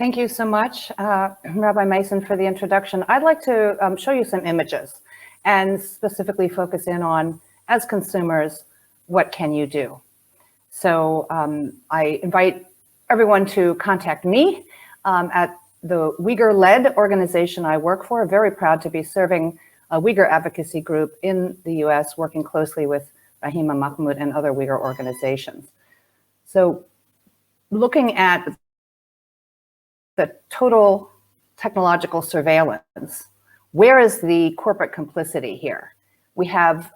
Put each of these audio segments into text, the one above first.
Thank you so much, Rabbi Mason, for the introduction. I'd like to show you some images and specifically focus in on, as consumers, what can you do? So I invite everyone to contact me at the Uygur-led organization I work for. Very proud to be serving a Uygur advocacy group in the US, working closely with Rahima Mahmoud and other Uygur organizations. So looking at the total technological surveillance, where is the corporate complicity here? We have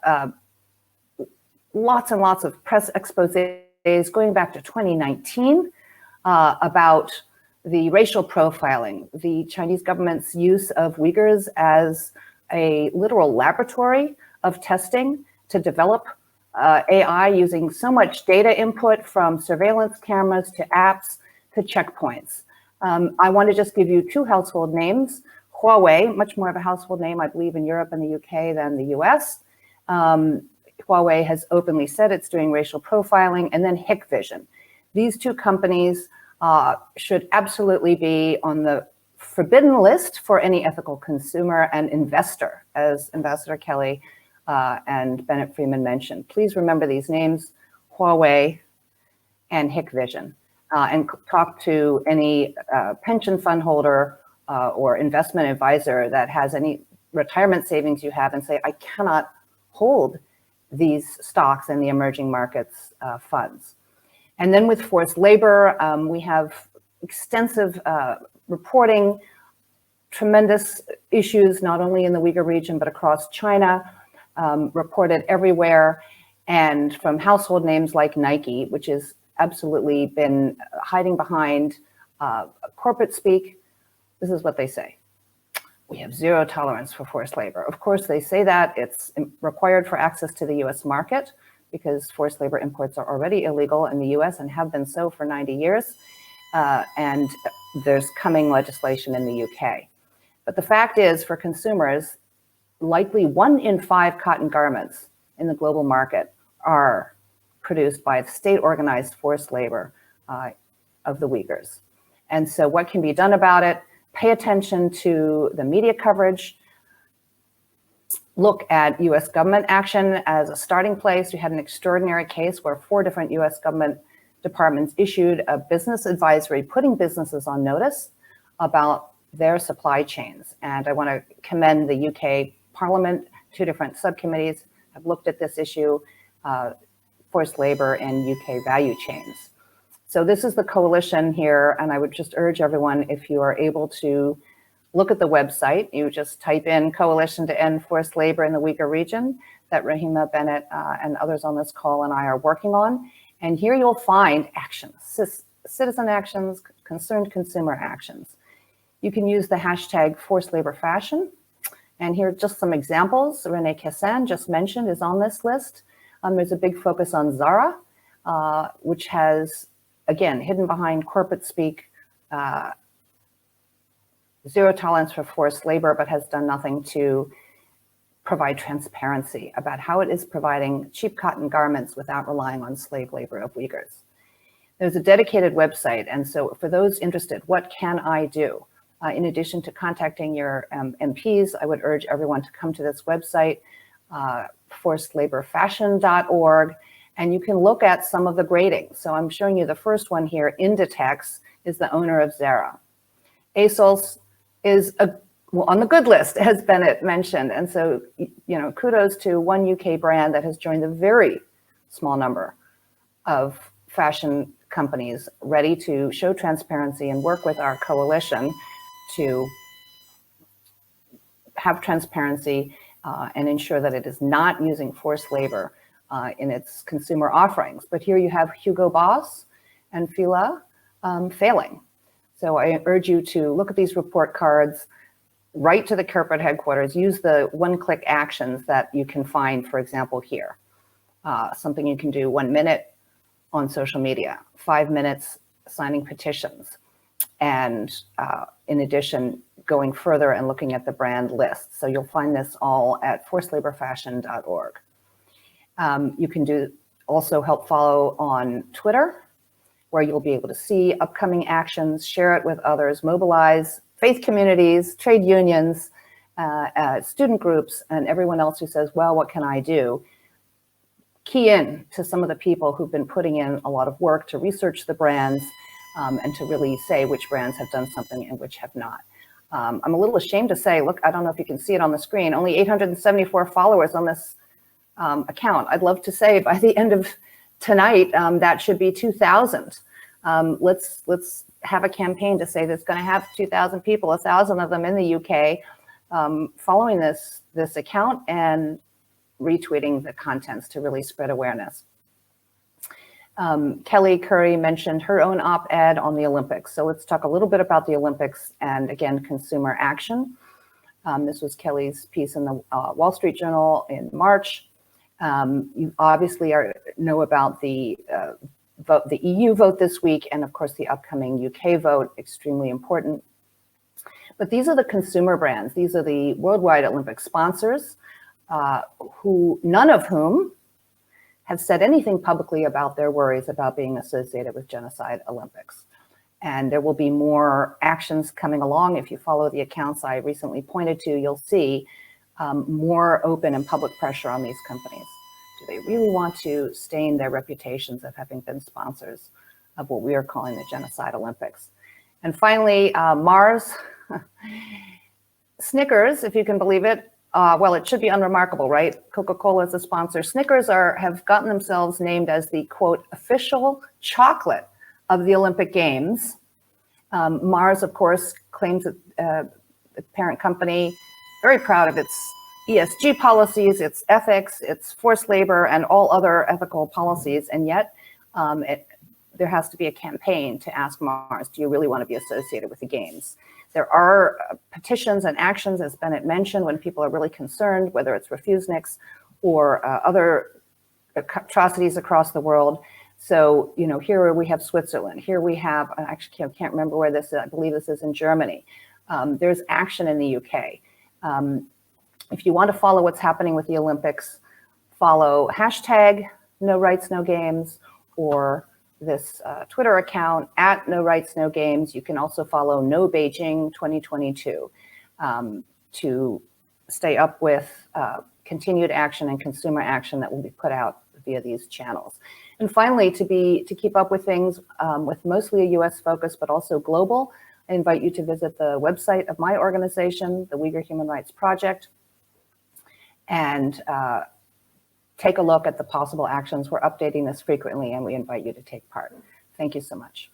lots and lots of press exposés going back to 2019 about the racial profiling, the Chinese government's use of Uyghurs as a literal laboratory of testing to develop AI using so much data input from surveillance cameras to apps to checkpoints. I want to just give you two household names. Huawei, much more of a household name, I believe, in Europe and the UK than the US. Huawei has openly said it's doing racial profiling, and then Hikvision. These two companies should absolutely be on the forbidden list for any ethical consumer and investor, as Ambassador Kelly and Bennett Freeman mentioned. Please remember these names, Huawei and Hikvision, and talk to any pension fund holder or investment advisor that has any retirement savings you have and say, I cannot hold these stocks in the emerging markets funds. And then with forced labor, we have extensive reporting, tremendous issues, not only in the Uyghur region, but across China, reported everywhere. And from household names like Nike, which has absolutely been hiding behind corporate speak, this is what they say. We have zero tolerance for forced labor. Of course, they say that it's required for access to the US market because forced labor imports are already illegal in the US and have been so for 90 years. And there's coming legislation in the UK. But the fact is, for consumers, likely 1 in 5 cotton garments in the global market are produced by state-organized forced labor of the Uyghurs. And so what can be done about it? Pay attention to the media coverage. Look at US government action as a starting place. We had an extraordinary case where 4 different US government departments issued a business advisory putting businesses on notice about their supply chains. And I want to commend the UK Parliament. 2 different subcommittees have looked at this issue, forced labor and UK value chains. So this is the coalition here, and I would just urge everyone, if you are able to look at the website, you just type in Coalition to End Forced Labor in the Uyghur Region that Rahima, Bennett, and others on this call and I are working on. And here you'll find actions, citizen actions, concerned consumer actions. You can use the hashtag forced labor fashion. And here are just some examples. Renee Kessan, just mentioned, is on this list. There's a big focus on Zara, which has, again, hidden behind corporate speak, zero tolerance for forced labor, but has done nothing to provide transparency about how it is providing cheap cotton garments without relying on slave labor of Uyghurs. There's a dedicated website, and so for those interested, what can I do? In addition to contacting your MPs, I would urge everyone to come to this website, forcedlaborfashion.org, and you can look at some of the gradings. So I'm showing you the first one here. Inditex is the owner of Zara. ASOS is on the good list, as Bennett mentioned. And so, you know, kudos to one UK brand that has joined the very small number of fashion companies ready to show transparency and work with our coalition to have transparency and ensure that it is not using forced labor in its consumer offerings. But here you have Hugo Boss and Fila failing. So I urge you to look at these report cards, write to the corporate headquarters, use the one-click actions that you can find, for example, here. Something you can do 1 minute on social media, 5 minutes signing petitions, and in addition, going further and looking at the brand list. So you'll find this all at forcedlaborfashion.org. You can also help follow on Twitter, where you'll be able to see upcoming actions, share it with others, mobilize faith communities, trade unions, student groups, and everyone else who says, well, what can I do? Key in to some of the people who've been putting in a lot of work to research the brands and to really say which brands have done something and which have not. I'm a little ashamed to say, look, I don't know if you can see it on the screen, only 874 followers on this account. I'd love to say by the end of tonight, that should be 2,000. Let's have a campaign to say that's going to have 2,000 people, 1,000 of them in the UK, following this account and retweeting the contents to really spread awareness. Kelly Curry mentioned her own op-ed on the Olympics. So let's talk a little bit about the Olympics and, again, consumer action. This was Kelly's piece in the Wall Street Journal in March. You obviously know about the EU vote this week, and of course the upcoming UK vote, extremely important. But these are the consumer brands. These are the worldwide Olympic sponsors, none of whom have said anything publicly about their worries about being associated with Genocide Olympics. And there will be more actions coming along. If you follow the accounts I recently pointed to, you'll see more open and public pressure on these companies. Do they really want to stain their reputations of having been sponsors of what we are calling the Genocide Olympics? And finally, Mars, Snickers, if you can believe it. Well, it should be unremarkable, right? Coca-Cola is a sponsor. Snickers have gotten themselves named as the, quote, official chocolate of the Olympic Games. Mars, of course, claims that the parent company, very proud of its ESG policies, its ethics, its forced labor, and all other ethical policies. And yet, there has to be a campaign to ask Mars, do you really want to be associated with the Games? There are petitions and actions, as Bennett mentioned, when people are really concerned, whether it's refuseniks or other atrocities across the world. So, you know, here we have Switzerland. Here we have, actually, I can't remember where this is. I believe this is in Germany. There's action in the UK. If you want to follow what's happening with the Olympics, follow hashtag No Rights, No Games, or this Twitter account at No Rights, No Games. You can also follow No Beijing 2022 to stay up with continued action and consumer action that will be put out via these channels. And finally, to keep up with things with mostly a US focus, but also global, I invite you to visit the website of my organization, the Uyghur Human Rights Project, and take a look at the possible actions. We're updating this frequently, and we invite you to take part. Thank you so much.